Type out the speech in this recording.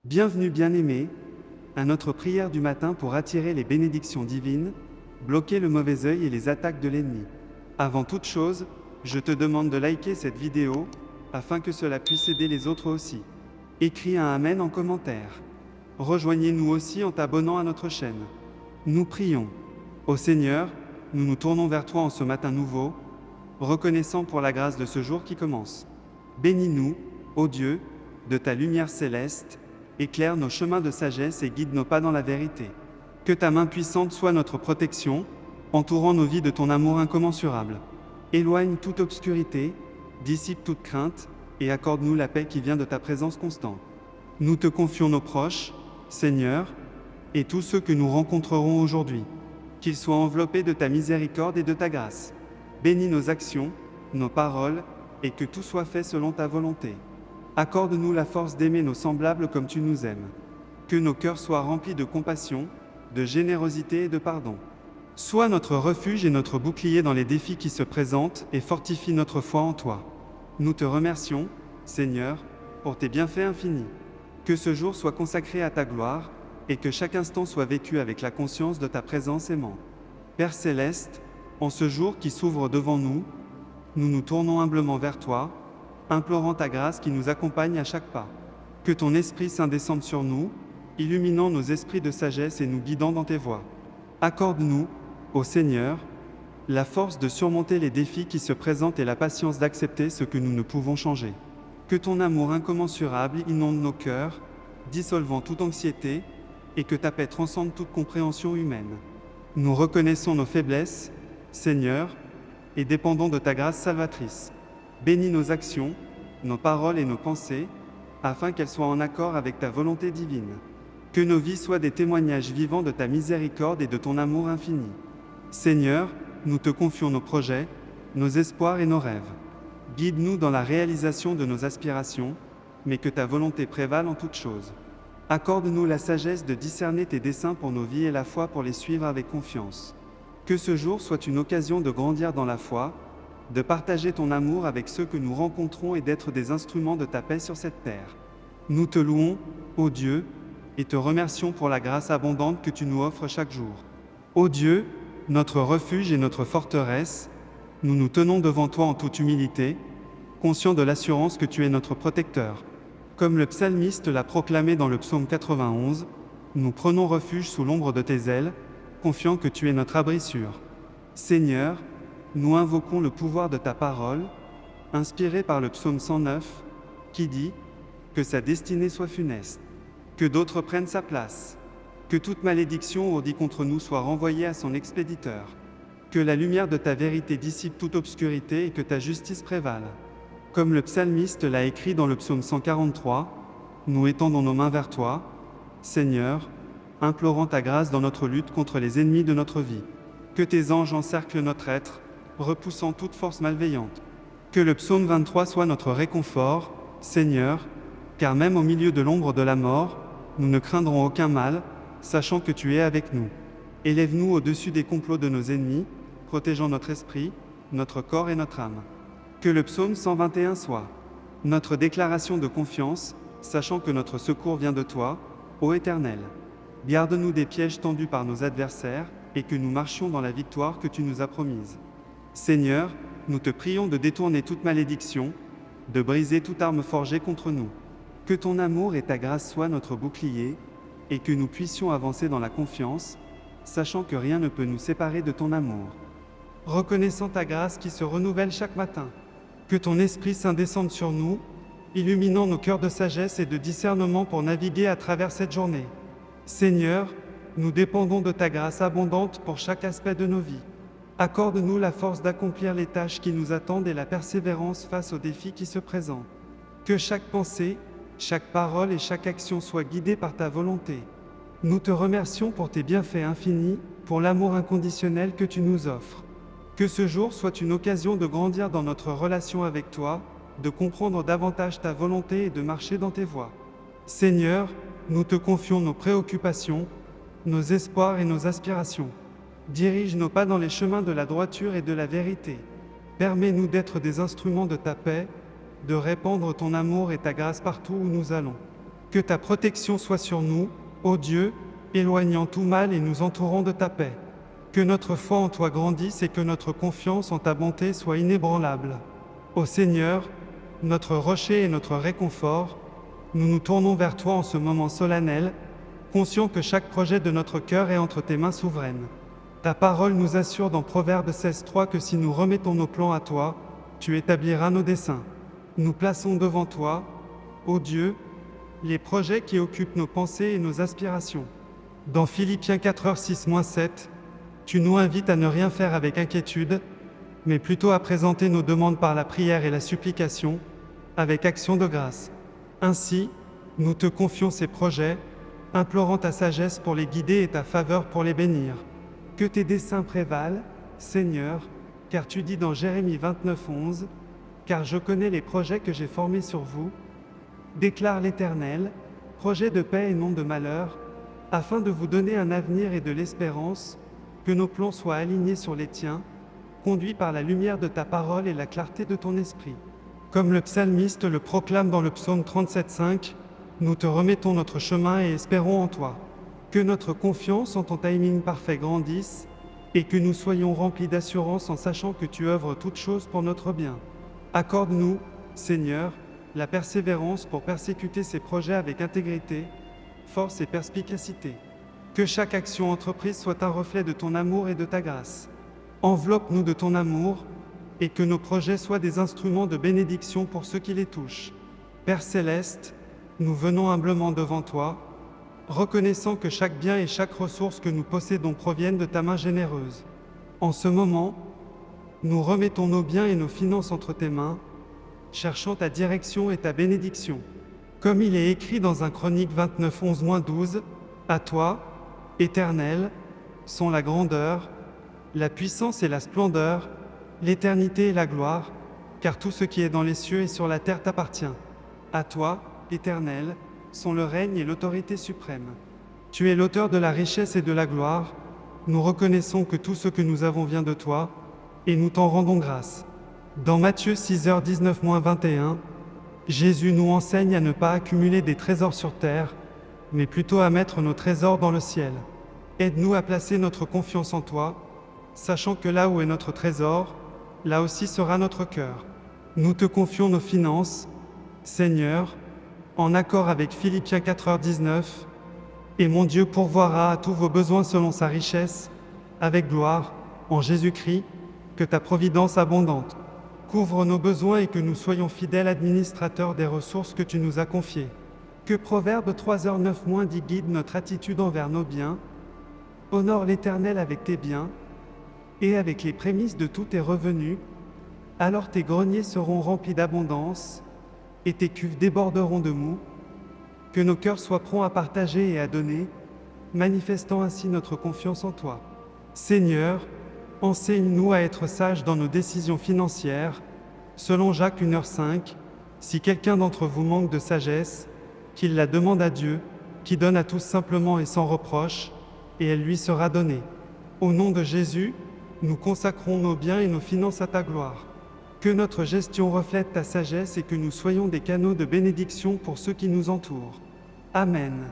Bienvenue bien-aimé, à notre prière du matin pour attirer les bénédictions divines, bloquer le mauvais œil et les attaques de l'ennemi. Avant toute chose, je te demande de liker cette vidéo, afin que cela puisse aider les autres aussi. Écris un Amen en commentaire. Rejoignez-nous aussi en t'abonnant à notre chaîne. Nous prions. Ô Seigneur, nous nous tournons vers toi en ce matin nouveau, reconnaissant pour la grâce de ce jour qui commence. Bénis-nous, ô Dieu, de ta lumière céleste, éclaire nos chemins de sagesse et guide nos pas dans la vérité. Que ta main puissante soit notre protection, entourant nos vies de ton amour incommensurable. Éloigne toute obscurité, dissipe toute crainte, et accorde-nous la paix qui vient de ta présence constante. Nous te confions nos proches, Seigneur, et tous ceux que nous rencontrerons aujourd'hui. Qu'ils soient enveloppés de ta miséricorde et de ta grâce. Bénis nos actions, nos paroles, et que tout soit fait selon ta volonté. Accorde-nous la force d'aimer nos semblables comme tu nous aimes. Que nos cœurs soient remplis de compassion, de générosité et de pardon. Sois notre refuge et notre bouclier dans les défis qui se présentent et fortifie notre foi en toi. Nous te remercions, Seigneur, pour tes bienfaits infinis. Que ce jour soit consacré à ta gloire, et que chaque instant soit vécu avec la conscience de ta présence aimante. Père céleste, en ce jour qui s'ouvre devant nous, nous nous tournons humblement vers toi, implorant ta grâce qui nous accompagne à chaque pas. Que ton Esprit Saint descende sur nous, illuminant nos esprits de sagesse et nous guidant dans tes voies. Accorde-nous, ô Seigneur, la force de surmonter les défis qui se présentent et la patience d'accepter ce que nous ne pouvons changer. Que ton amour incommensurable inonde nos cœurs, dissolvant toute anxiété, et que ta paix transcende toute compréhension humaine. Nous reconnaissons nos faiblesses, Seigneur, et dépendons de ta grâce salvatrice. Bénis nos actions, nos paroles et nos pensées, afin qu'elles soient en accord avec ta volonté divine. Que nos vies soient des témoignages vivants de ta miséricorde et de ton amour infini. Seigneur, nous te confions nos projets, nos espoirs et nos rêves. Guide-nous dans la réalisation de nos aspirations, mais que ta volonté prévale en toutes choses. Accorde-nous la sagesse de discerner tes desseins pour nos vies et la foi pour les suivre avec confiance. Que ce jour soit une occasion de grandir dans la foi, de partager ton amour avec ceux que nous rencontrons et d'être des instruments de ta paix sur cette terre. Nous te louons, ô Dieu, et te remercions pour la grâce abondante que tu nous offres chaque jour. Ô Dieu, notre refuge et notre forteresse, nous nous tenons devant toi en toute humilité, conscients de l'assurance que tu es notre protecteur. Comme le psalmiste l'a proclamé dans le psaume 91, nous prenons refuge sous l'ombre de tes ailes, confiants que tu es notre abri sûr. Seigneur, nous invoquons le pouvoir de ta parole, inspiré par le psaume 109, qui dit « Que sa destinée soit funeste, que d'autres prennent sa place, que toute malédiction ourdie contre nous soit renvoyée à son expéditeur, que la lumière de ta vérité dissipe toute obscurité et que ta justice prévale. » Comme le psalmiste l'a écrit dans le psaume 143, nous étendons nos mains vers toi, Seigneur, implorant ta grâce dans notre lutte contre les ennemis de notre vie. Que tes anges encerclent notre être, repoussant toute force malveillante. Que le psaume 23 soit notre réconfort, Seigneur, car même au milieu de l'ombre de la mort, nous ne craindrons aucun mal, sachant que tu es avec nous. Élève-nous au-dessus des complots de nos ennemis, protégeant notre esprit, notre corps et notre âme. Que le psaume 121 soit notre déclaration de confiance, sachant que notre secours vient de toi, ô Éternel. Garde-nous des pièges tendus par nos adversaires, et que nous marchions dans la victoire que tu nous as promise. Seigneur, nous te prions de détourner toute malédiction, de briser toute arme forgée contre nous. Que ton amour et ta grâce soient notre bouclier, et que nous puissions avancer dans la confiance, sachant que rien ne peut nous séparer de ton amour. Reconnaissant ta grâce qui se renouvelle chaque matin. Que ton Esprit Saint descende sur nous, illuminant nos cœurs de sagesse et de discernement pour naviguer à travers cette journée. Seigneur, nous dépendons de ta grâce abondante pour chaque aspect de nos vies. Accorde-nous la force d'accomplir les tâches qui nous attendent et la persévérance face aux défis qui se présentent. Que chaque pensée, chaque parole et chaque action soient guidées par ta volonté. Nous te remercions pour tes bienfaits infinis, pour l'amour inconditionnel que tu nous offres. Que ce jour soit une occasion de grandir dans notre relation avec toi, de comprendre davantage ta volonté et de marcher dans tes voies. Seigneur, nous te confions nos préoccupations, nos espoirs et nos aspirations. Dirige nos pas dans les chemins de la droiture et de la vérité. Permets-nous d'être des instruments de ta paix, de répandre ton amour et ta grâce partout où nous allons. Que ta protection soit sur nous, ô Dieu, éloignant tout mal et nous entourant de ta paix. Que notre foi en toi grandisse et que notre confiance en ta bonté soit inébranlable. Ô Seigneur, notre rocher et notre réconfort, nous nous tournons vers toi en ce moment solennel, conscients que chaque projet de notre cœur est entre tes mains souveraines. Ta parole nous assure dans Proverbe 16:3 que si nous remettons nos plans à toi, tu établiras nos desseins. Nous plaçons devant toi, ô Dieu, les projets qui occupent nos pensées et nos aspirations. Dans Philippiens 4:6-7, tu nous invites à ne rien faire avec inquiétude, mais plutôt à présenter nos demandes par la prière et la supplication, avec action de grâce. Ainsi, nous te confions ces projets, implorant ta sagesse pour les guider et ta faveur pour les bénir. Que tes desseins prévalent, Seigneur, car tu dis dans Jérémie 29:11, « Car je connais les projets que j'ai formés sur vous, déclare l'Éternel, projets de paix et non de malheur, afin de vous donner un avenir et de l'espérance, que nos plans soient alignés sur les tiens, conduits par la lumière de ta parole et la clarté de ton esprit. » Comme le psalmiste le proclame dans le psaume 37:5, nous te remettons notre chemin et espérons en toi. Que notre confiance en ton timing parfait grandisse, et que nous soyons remplis d'assurance en sachant que tu œuvres toutes choses pour notre bien. Accorde-nous, Seigneur, la persévérance pour persécuter ces projets avec intégrité, force et perspicacité. Que chaque action entreprise soit un reflet de ton amour et de ta grâce. Enveloppe-nous de ton amour, et que nos projets soient des instruments de bénédiction pour ceux qui les touchent. Père céleste, nous venons humblement devant toi, reconnaissant que chaque bien et chaque ressource que nous possédons proviennent de ta main généreuse. En ce moment, nous remettons nos biens et nos finances entre tes mains, cherchant ta direction et ta bénédiction. Comme il est écrit dans 1 Chronique 29:11-12, « À toi, Éternel, sont la grandeur, la puissance et la splendeur, l'éternité et la gloire, car tout ce qui est dans les cieux et sur la terre t'appartient. À toi, Éternel, sont le règne et l'autorité suprême. Tu es l'auteur de la richesse et de la gloire. Nous reconnaissons que tout ce que nous avons vient de toi, et nous t'en rendons grâce. » Dans Matthieu 6:19-21, Jésus nous enseigne à ne pas accumuler des trésors sur terre, mais plutôt à mettre nos trésors dans le ciel. Aide-nous à placer notre confiance en toi, sachant que là où est notre trésor, là aussi sera notre cœur. Nous te confions nos finances, Seigneur, en accord avec Philippiens 4:19, et mon Dieu pourvoira à tous vos besoins selon sa richesse, avec gloire, en Jésus-Christ, que ta providence abondante couvre nos besoins et que nous soyons fidèles administrateurs des ressources que tu nous as confiées. Que Proverbe 3:9 dit guide notre attitude envers nos biens. Honore l'Éternel avec tes biens, et avec les prémices de tous tes revenus, alors tes greniers seront remplis d'abondance, et tes cuves déborderont de mou. Que nos cœurs soient prompts à partager et à donner, manifestant ainsi notre confiance en toi. Seigneur, enseigne-nous à être sages dans nos décisions financières. Selon Jacques 1:5, si quelqu'un d'entre vous manque de sagesse, qu'il la demande à Dieu, qui donne à tous simplement et sans reproche, et elle lui sera donnée. Au nom de Jésus, nous consacrons nos biens et nos finances à ta gloire. Que notre gestion reflète ta sagesse et que nous soyons des canaux de bénédiction pour ceux qui nous entourent. Amen.